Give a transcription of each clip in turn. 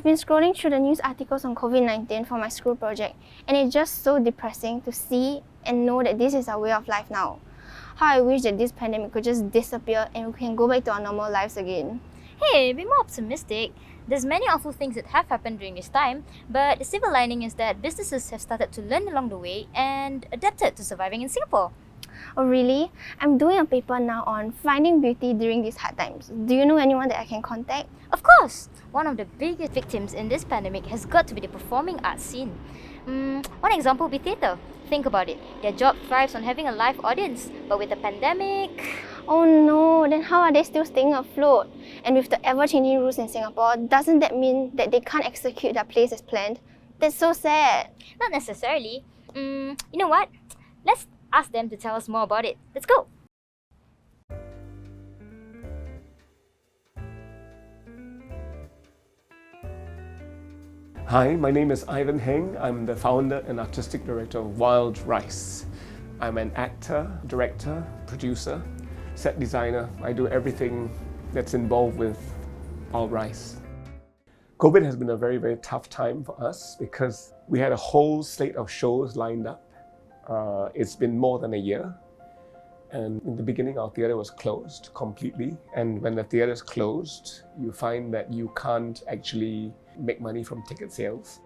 I've been scrolling through the news articles on COVID-19 for my school project, and it's just so depressing to see and know that this is our way of life now. How I wish that this pandemic could just disappear and we can go back to our normal lives again. Hey, be more optimistic. There's many awful things that have happened during this time, but the silver lining is that businesses have started to learn along the way and adapted to surviving in Singapore. Oh really? I'm doing a paper now on finding beauty during these hard times. Do you know anyone that I can contact? Of course! One of the biggest victims in this pandemic has got to be the performing arts scene. One example would be theatre. Think about it. Their job thrives on having a live audience, but with the pandemic... Oh no, then how are they still staying afloat? And with the ever-changing rules in Singapore, doesn't that mean that they can't execute their plays as planned? That's so sad. Not necessarily. You know what? Let's ask them to tell us more about it. Let's go! Hi, my name is Ivan Heng. I'm the founder and artistic director of Wild Rice. I'm an actor, director, producer, set designer. I do everything that's involved with Wild Rice. COVID has been a very, very tough time for us because we had a whole slate of shows lined up. It's been more than a year. And in the beginning, our theatre was closed completely. And when the theatre is closed, you find that you can't actually make money from ticket sales.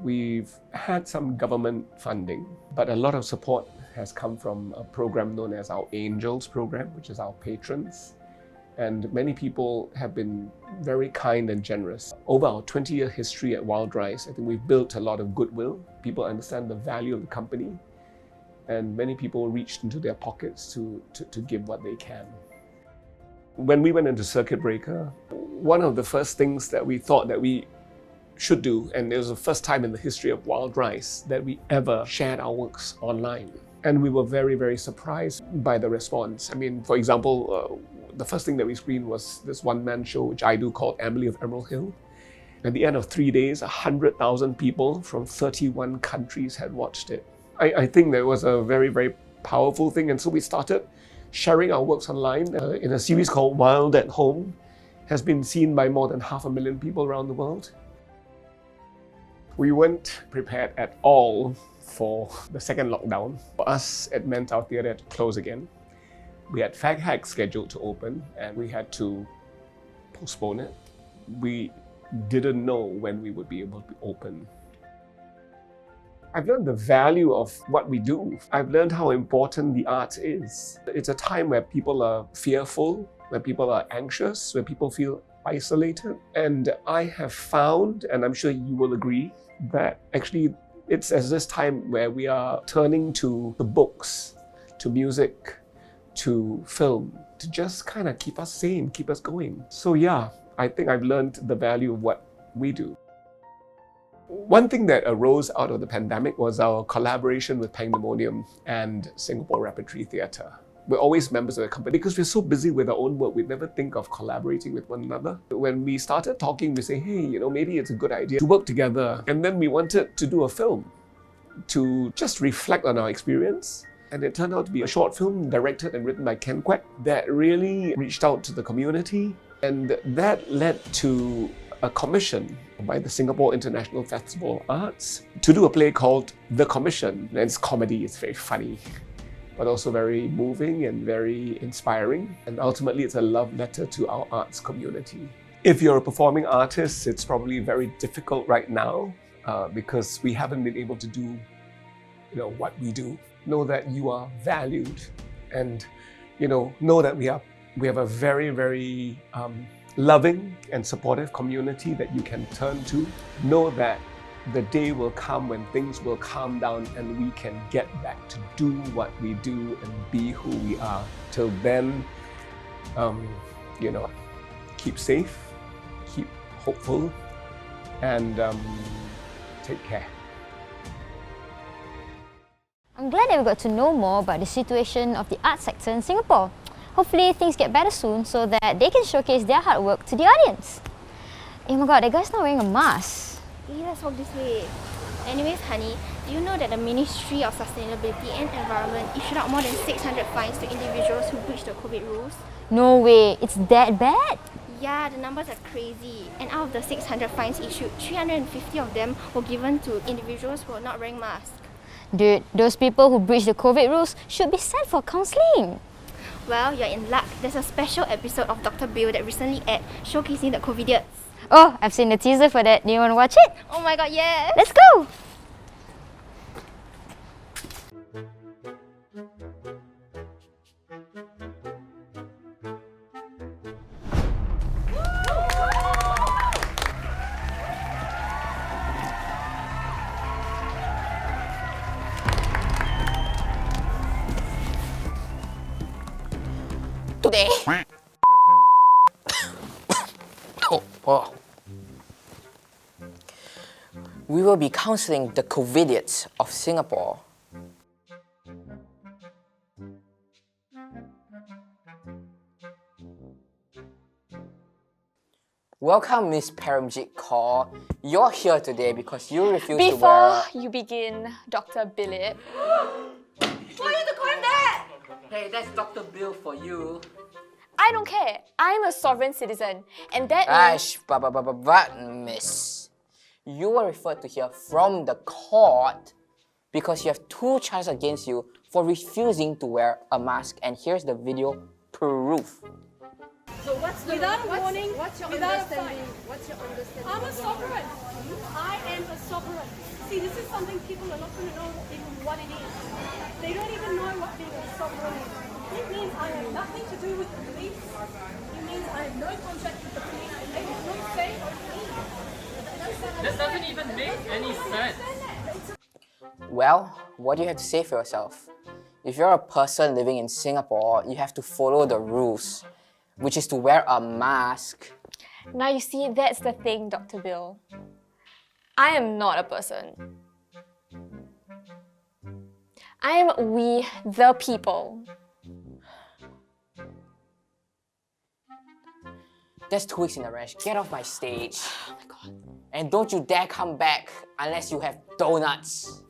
We've had some government funding, but a lot of support has come from a program known as our Angels program, which is our patrons. And many people have been very kind and generous. Over our 20-year history at Wild Rice, I think we've built a lot of goodwill. People understand the value of the company, and many people reached into their pockets to give what they can. When we went into circuit breaker, one of the first things that we thought that we should do, and it was the first time in the history of Wild Rice that we ever shared our works online. And we were very, very surprised by the response. I mean, for example, the first thing that we screened was this one-man show, which I do, called Emily of Emerald Hill. At the end of 3 days, 100,000 people from 31 countries had watched it. I think that was a very, very powerful thing. And so we started sharing our works online in a series called Wild at Home. Has been seen by more than 500,000 people around the world. We weren't prepared at all for the second lockdown. For us, it meant our theatre had to close again. We had Fag Hag scheduled to open and we had to postpone it. We didn't know when we would be able to open. I've learned the value of what we do. I've learned how important the arts is. It's a time where people are fearful, where people are anxious, where people feel isolated. And I have found, and I'm sure you will agree, that actually it's at this time where we are turning to the books, to music, to film, to just kind of keep us sane, keep us going. So yeah, I think I've learned the value of what we do. One thing that arose out of the pandemic was our collaboration with Pandemonium and Singapore Repertory Theatre. We're always members of the company because we're so busy with our own work, we never think of collaborating with one another. When we started talking, we say, hey, maybe it's a good idea to work together. And then we wanted to do a film to just reflect on our experience. And it turned out to be a short film directed and written by Ken Kwek that really reached out to the community. And that led to a commission by the Singapore International Festival of Arts to do a play called The Commission. And it's comedy, it's very funny, but also very moving and very inspiring. And ultimately, it's a love letter to our arts community. If you're a performing artist, it's probably very difficult right now because we haven't been able to do what we do. Know that you are valued and know that we have a very, very loving and supportive community that you can turn to. Know that the day will come when things will calm down and we can get back to do what we do and be who we are. Till then, keep safe, keep hopeful, and take care. I'm glad that we got to know more about the situation of the arts sector in Singapore. Hopefully things get better soon so that they can showcase their hard work to the audience. Oh my god, that guy's not wearing a mask. Hey, let's walk this way. Anyways, honey, do you know that the Ministry of Sustainability and Environment issued out more than 600 fines to individuals who breach the COVID rules? No way, it's that bad? Yeah, the numbers are crazy. And out of the 600 fines issued, 350 of them were given to individuals who are not wearing masks. Dude, those people who breach the COVID rules should be sent for counselling. Well, you're in luck. There's a special episode of Dr. Bill that recently aired showcasing the COVIDiots. Oh, I've seen the teaser for that. Do you want to watch it? Oh my god, yes! Let's go! Today. Oh. We will be counseling the COVIDiots of Singapore. Welcome, Miss Paramjit Kaur. You're here today because you refuse to wear... Before you begin, Dr. Billet. Why are you calling that? Hey, that's Dr. Bill for you. I don't care. I'm a sovereign citizen, and that means... But, miss, you were referred to here from the court because you have 2 charges against you for refusing to wear a mask, and here's the video proof. So what's the Without a warning, what's your without a understanding? fine. What's your understanding? I'm a of the sovereign. I am a sovereign. See, this is something people are not going to know even what it is. They don't even know what being a sovereign is. It means I have nothing to do with the police. It means I have no contact with the police. They have no say over me. That doesn't even make any sense. Well, what do you have to say for yourself? If you're a person living in Singapore, you have to follow the rules, which is to wear a mask. Now you see, that's the thing, Dr. Bill. I am not a person. I am we, the people. That's 2 weeks in the ranch. Get off my stage. Oh my god. And don't you dare come back unless you have donuts.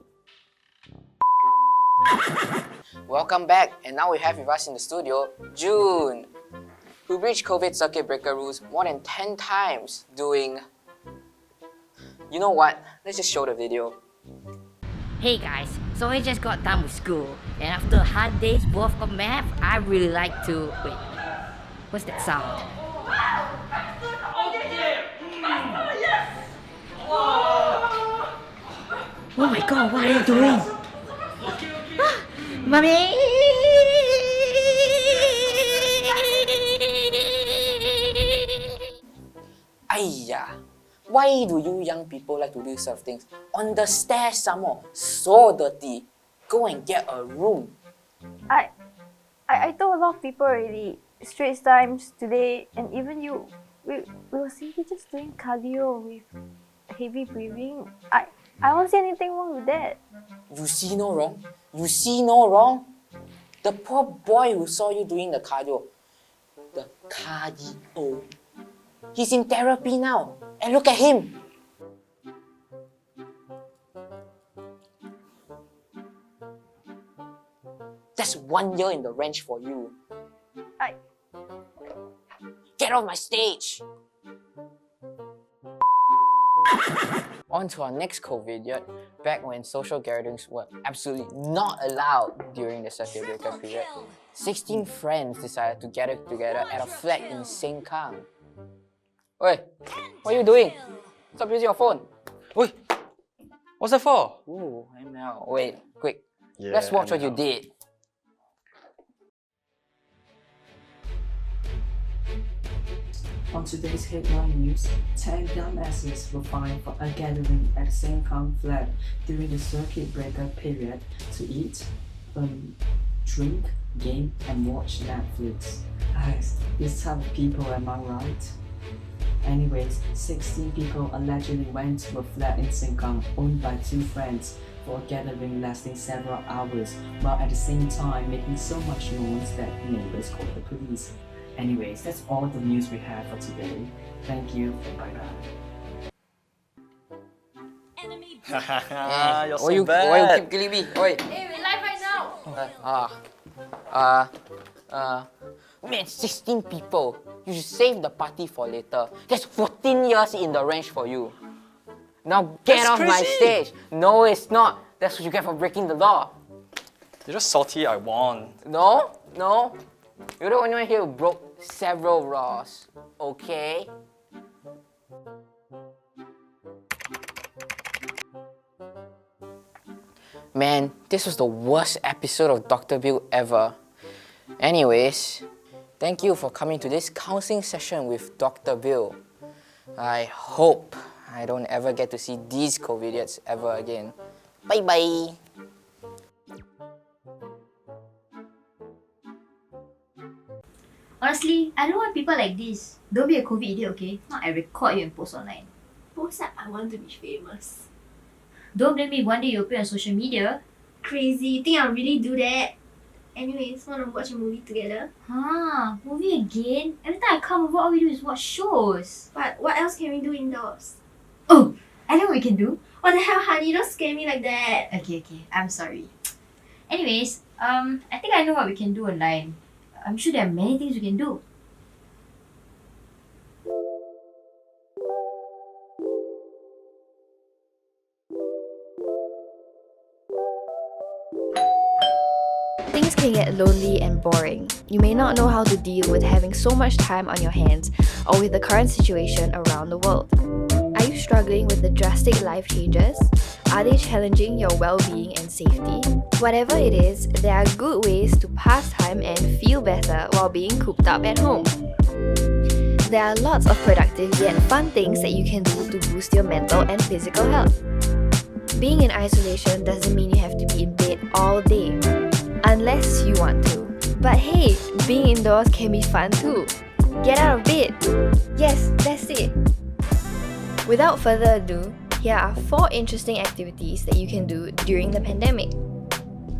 Welcome back, and now we have with us in the studio, June, who breached COVID circuit breaker rules more than 10 times doing... You know what? Let's just show the video. Hey guys, so I just got done with school, and after a hard day's worth of math, I really like to... Wait, what's that sound? Oh my god, what are you doing? Mommy! Aiya, why do you young people like to do these sort of things? On the stairs some more, so dirty. Go and get a room. I told a lot of people already. Straits Times today, and even you, we were simply just doing cardio with heavy breathing. I don't see anything wrong with that. You see no wrong? You see no wrong? The poor boy who saw you doing the cardio. The cardio. He's in therapy now. And look at him. That's 1 year in the ranch for you. Get off my stage! On to our next COVIDiot, back when social gatherings were absolutely not allowed during the circuit breaker period. 16 friends decided to gather together at a flat in Sengkang. Oi, what are you doing? Stop using your phone. Oi, what's that for? Ooh, ML. Wait, quick. Let's watch what you did. On today's headline news, 10 dumbasses were fined for a gathering at Sengkang flat during the circuit breaker period to eat, drink, game, and watch Netflix. Guys, this type of people, am I right? Anyways, 16 people allegedly went to a flat in Sengkang owned by 2 friends for a gathering lasting several hours, while at the same time making so much noise that neighbors called the police. Anyways, that's all the news we have for today. Thank you. Bye-bye. You're so Why you bad. keep killing me? Oi. Hey, we're live right now. Man, 16 people. You should save the party for later. There's 14 years in the range for you. Now get off my stage. No, it's not. That's what you get for breaking the law. You're just salty I won. No. You're the only one here who broke several laws. Okay? Man, this was the worst episode of Dr. Bill ever. Anyways, thank you for coming to this counseling session with Dr. Bill. I hope I don't ever get to see these COVIDiots ever again. Bye-bye. Honestly, I don't want people like this. Don't be a COVID idiot, okay? Not I record you and post online. Post that I want to be famous. Don't blame me one day you'll appear on social media. Crazy, you think I'll really do that? Anyways, wanna watch a movie together? Huh, movie again? Every time I come over, all we do is watch shows. But what else can we do indoors? Oh, I know what we can do. What the hell, honey? Don't scare me like that. Okay, I'm sorry. Anyways, I think I know what we can do online. I'm sure there are many things we can do. Things can get lonely and boring. You may not know how to deal with having so much time on your hands or with the current situation around the world. Are you struggling with the drastic life changes? Are they challenging your well-being and safety? Whatever it is, there are good ways to pass time and feel better while being cooped up at home. There are lots of productive yet fun things that you can do to boost your mental and physical health. Being in isolation doesn't mean you have to be in bed all day, unless you want to. But hey, being indoors can be fun too. Get out of bed. Yes, that's it. Without further ado, here are 4 interesting activities that you can do during the pandemic.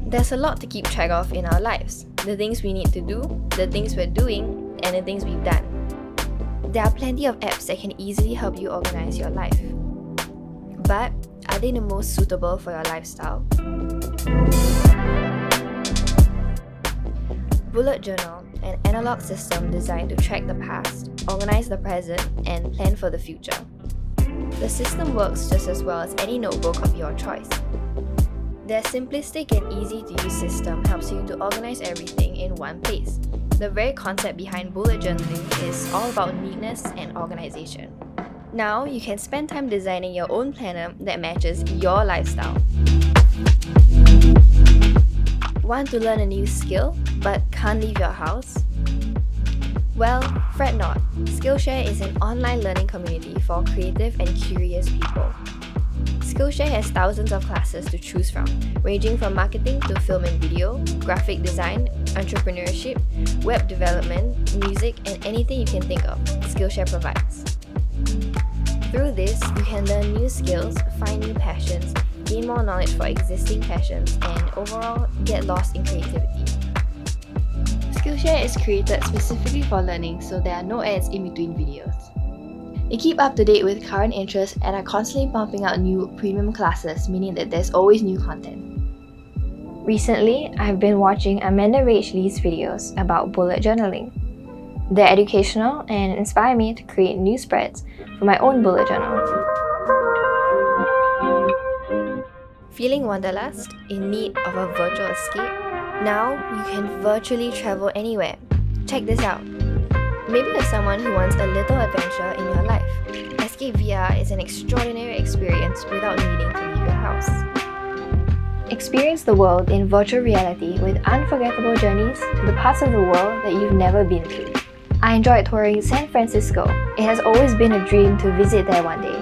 There's a lot to keep track of in our lives. The things we need to do, the things we're doing, and the things we've done. There are plenty of apps that can easily help you organize your life. But are they the most suitable for your lifestyle? Bullet Journal, an analog system designed to track the past, organize the present, and plan for the future. The system works just as well as any notebook of your choice. Their simplistic and easy to use system helps you to organize everything in one place. The very concept behind bullet journaling is all about neatness and organization. Now you can spend time designing your own planner that matches your lifestyle. Want to learn a new skill but can't leave your house? Well, fret not. Skillshare is an online learning community for creative and curious people. Skillshare has thousands of classes to choose from, ranging from marketing to film and video, graphic design, entrepreneurship, web development, music, and anything you can think of, Skillshare provides. Through this, you can learn new skills, find new passions, gain more knowledge for existing passions, and overall, get lost in creativity. Skillshare is created specifically for learning, so there are no ads in between videos. They keep up to date with current interests and are constantly pumping out new premium classes, meaning that there's always new content. Recently, I've been watching Amanda Rach Lee's videos about bullet journaling. They're educational and inspire me to create new spreads for my own bullet journal. Feeling wanderlust, in need of a virtual escape? Now you can virtually travel anywhere. Check this out. Maybe you're someone who wants a little adventure in your life. Escape VR is an extraordinary experience without needing to leave your house. Experience the world in virtual reality with unforgettable journeys to the parts of the world that you've never been to. I enjoyed touring San Francisco. It has always been a dream to visit there one day.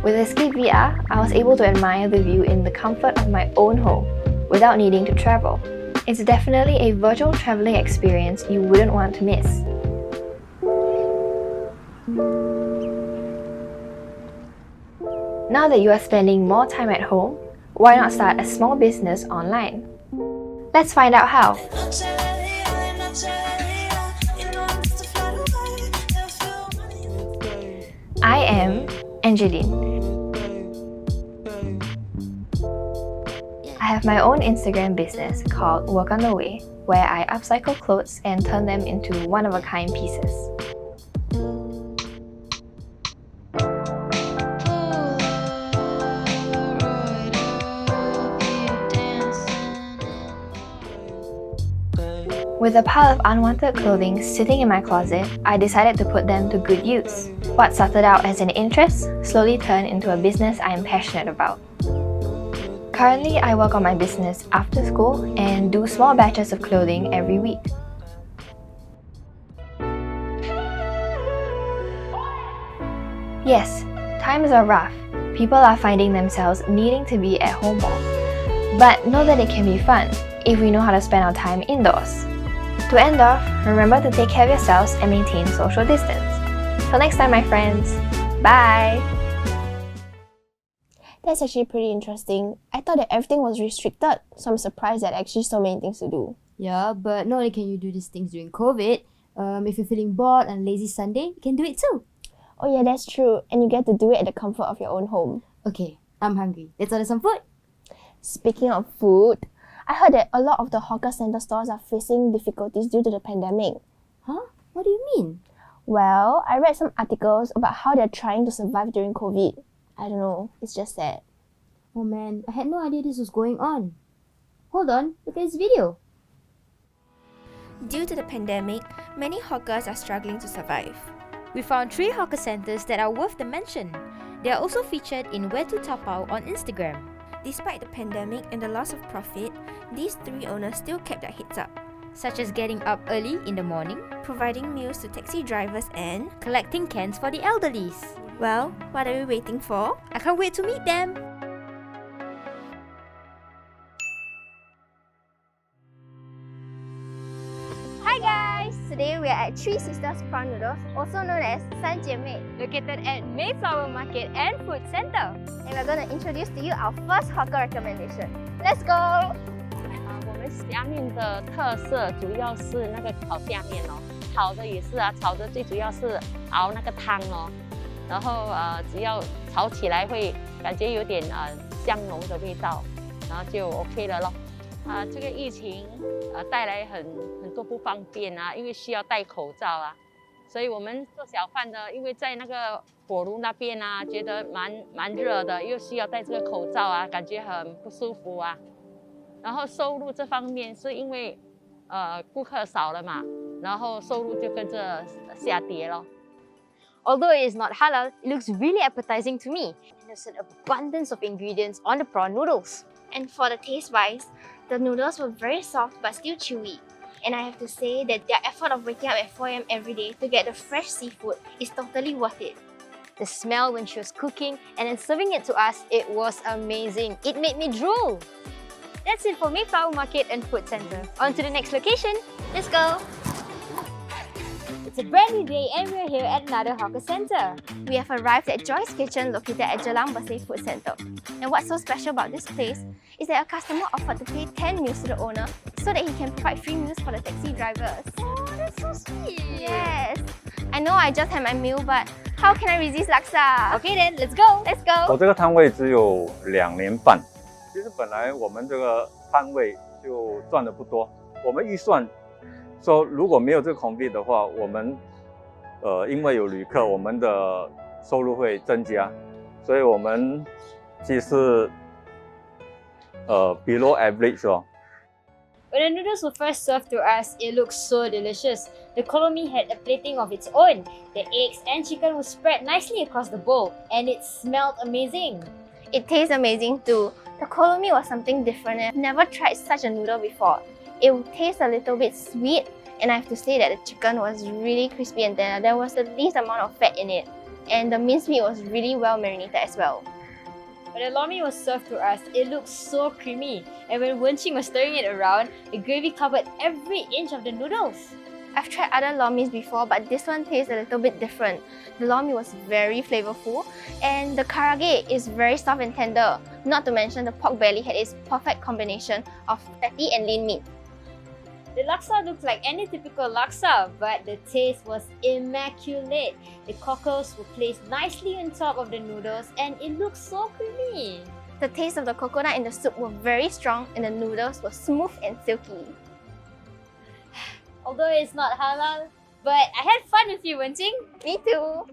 With Escape VR, I was able to admire the view in the comfort of my own home without needing to travel. It's definitely a virtual traveling experience you wouldn't want to miss. Now that you are spending more time at home, why not start a small business online? Let's find out how. I am Angeline. I have my own Instagram business called Work on the Way, where I upcycle clothes and turn them into one-of-a-kind pieces. With a pile of unwanted clothing sitting in my closet, I decided to put them to good use. What started out as an interest slowly turned into a business I am passionate about. Currently, I work on my business after school and do small batches of clothing every week. Yes, times are rough. People are finding themselves needing to be at home more. But know that it can be fun if we know how to spend our time indoors. To end off, remember to take care of yourselves and maintain social distance. Till next time, my friends. Bye! That's actually pretty interesting. I thought that everything was restricted, so I'm surprised that actually so many things to do. Yeah, but not only can you do these things during COVID, if you're feeling bored on a lazy Sunday, you can do it too. Oh yeah, that's true. And you get to do it at the comfort of your own home. Okay, I'm hungry. Let's order some food. Speaking of food, I heard that a lot of the hawker center stores are facing difficulties due to the pandemic. Huh? What do you mean? Well, I read some articles about how they're trying to survive during COVID. I don't know, it's just sad. Oh man, I had no idea this was going on. Hold on, look at this video. Due to the pandemic, many hawkers are struggling to survive. We found 3 hawker centers that are worth the mention. They are also featured in Where to Tapao on Instagram. Despite the pandemic and the loss of profit, these 3 owners still kept their heads up, Such as getting up early in the morning, providing meals to taxi drivers and collecting cans for the elderlies. well, what are we waiting for? I can't wait to meet them! Hi guys! Today we are at Three Sisters Prawn Noodles, also known as 三姐妹, Located at Mayflower Market and Food Center. and we're going to introduce to you our first hawker recommendation. Let's go! 我们虾面的特色主要是那个烤虾面哦，炒的也是啊，炒的最主要是熬那个汤哦，然后只要炒起来会感觉有点香浓的味道，然后就 OK 了咯。这个疫情带来很多不方便啊，因为需要戴口罩啊，所以我们做小贩的，因为在那个火炉那边啊，觉得蛮热的，又需要戴这个口罩啊，感觉很不舒服啊。然后收入这方面是因为顾客少了嘛，然后收入就跟着下跌咯。Although it is not halal, it looks really appetizing to me. And there's an abundance of ingredients on the prawn noodles. And for the taste wise, the noodles were very soft but still chewy. And I have to say that their effort of waking up at 4 AM every day to get the fresh seafood is totally worth it. The smell when she was cooking and then serving it to us, it was amazing. It made me drool. That's it for Mayflower Market and Food Center. On to the next location. Let's go! It's a brand new day and we're here at another hawker center. We have arrived at Joy's Kitchen located at Jalan Besar Food Center. And what's so special about this place is that a customer offered to pay 10 meals to the owner so that he can provide free meals for the taxi drivers. Oh, that's so sweet. Yes! I know I just had my meal, but how can I resist laksa? Okay then, let's go! Let's go! 我这个摊位只有2年半，其实本来我们这个摊位就赚的不多，我们预算说如果没有这个红利的话，我们因为有旅客，我们的收入会增加，所以我们其实below average 哦。When the noodles were first served to us, it looked so delicious. The kolomi had a plating of its own. The eggs and chicken were spread nicely across the bowl, and it smelled amazing. It tastes amazing too. The kolomi was something different and I've never tried such a noodle before. It tastes a little bit sweet, and I have to say that the chicken was really crispy and tender. There was the least amount of fat in it, and the minced meat was really well marinated as well. When the lomi was served to us, it looked so creamy, and when Wenqing was stirring it around, the gravy covered every inch of the noodles. I've tried other lomis before, but this one tastes a little bit different. The lomi was very flavorful, and the karage is very soft and tender. Not to mention the pork belly had its perfect combination of fatty and lean meat. The laksa looked like any typical laksa, but the taste was immaculate. The cockles were placed nicely on top of the noodles, and it looked so creamy. The taste of the coconut in the soup were very strong, and the noodles were smooth and silky. Although it's not halal, but I had fun with you, Wenqing. Me too.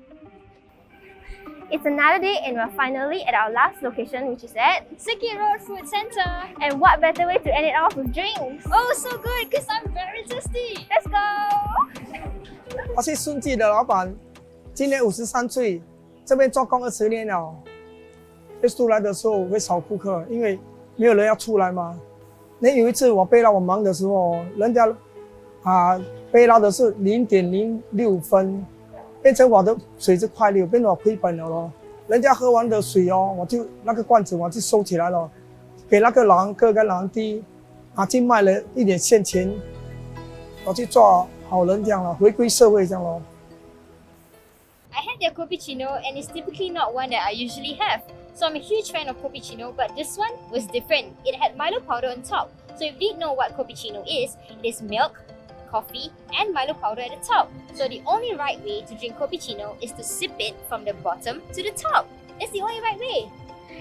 It's another day and we're finally at our last location, which is at Circuit Road Food Centre. And what better way to end it off with drinks? Oh, so good because I'm very thirsty. Let's go! 我是顺记的老板，今年53岁，这边做工20年了。一出来的时候会少顾客，因为没有人要出来嘛。那有一次我备到我忙的时候，人家备到的是0.06分。 变成我的水是快6，变成我亏本了咯。人家喝完的水哦，我就那个罐子我就收起来了，给那个狼哥跟狼弟去卖了一点现钱，我去做好人这样了，回归社会这样咯。I had their cappuccino and it's typically not one that I usually have. So I'm a huge fan of cappuccino, but this one was different. It had Milo powder on top. So if you didn't know what cappuccino is, it is milk, coffee and Milo powder at the top. So the only right way to drink cappuccino is to sip it from the bottom to the top. It's the only right way.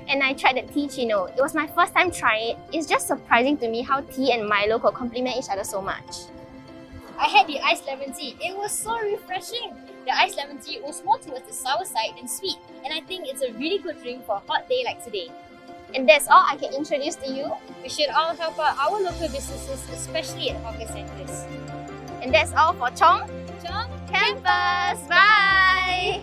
And I tried the tea chino. It was my first time trying it. It's just surprising to me how tea and Milo could complement each other so much. I had the iced lemon tea. It was so refreshing. The iced lemon tea was more towards the sour side than sweet, and I think it's a really good drink for a hot day like today. And that's all I can introduce to you. We should all help out our local businesses, especially at hawker centres. And that's all for Chong Chong Campus. Bye!